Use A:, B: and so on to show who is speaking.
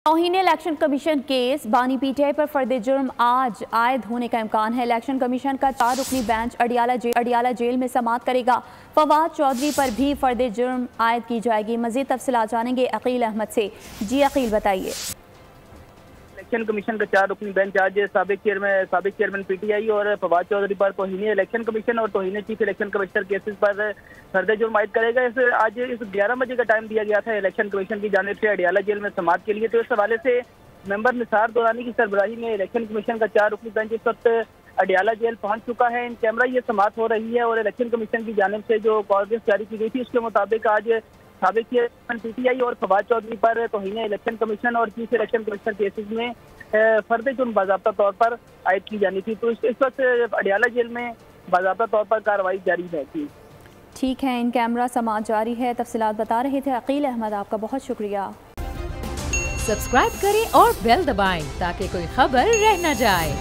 A: तौहीन election commission case बानी PTI पर फर्द जुर्म आज आयद होने का इम्कान है। इलेक्शन कमीशन का 4 रुकनी बेंच अडियाला जेल में समाअत करेगा। फवाद चौधरी पर भी फर्द जुर्म आयद की जाएगी। मजीद तफसीलात जानेंगे अकील अहमद से। जी अकील, बताइए।
B: इलेक्शन कमीशन का 4 रुकनी बेंच आज साबिक चेयरमैन पीटीआई और फवाद चौधरी पर तौहीन इलेक्शन कमीशन और तौहीन चीफ इलेक्शन कमिश्नर केसेस पर फर्द जुर्म आयद करेगा। आज 11 बजे का टाइम दिया गया था इलेक्शन कमीशन की जानिब से अडियाला जेल में समाअत के लिए। तो इस हवाले से मेंबर निसार दुरानी की सरबराही में इलेक्शन कमीशन का 4 रुकनी बेंच इस वक्त अडियाला जेल पहुंच चुका है। इन कैमरा ये समाअत हो रही है और इलेक्शन कमीशन की जानिब से जो कॉर्डिनेंस जारी की गई थी उसके मुताबिक आज साबिक चेयरमैन पीटीआई और फवाद चौधरी पर तौहीन इलेक्शन कमीशन और चीफ इलेक्शन कमिश्नर केसेस में फर्द जुर्म बाज़ाब्ता तौर पर आयद की जानी थी। तो इस वक्त अडियाला जेल में बाज़ाब्ता तौर पर कार्रवाई जारी है।
A: ठीक है, इन कैमरा समाअत जारी है। तफसीलात बता रहे थे अकील अहमद, आपका बहुत शुक्रिया।
C: सब्सक्राइब करें और बेल दबाएं ताकि कोई खबर रह न जाए।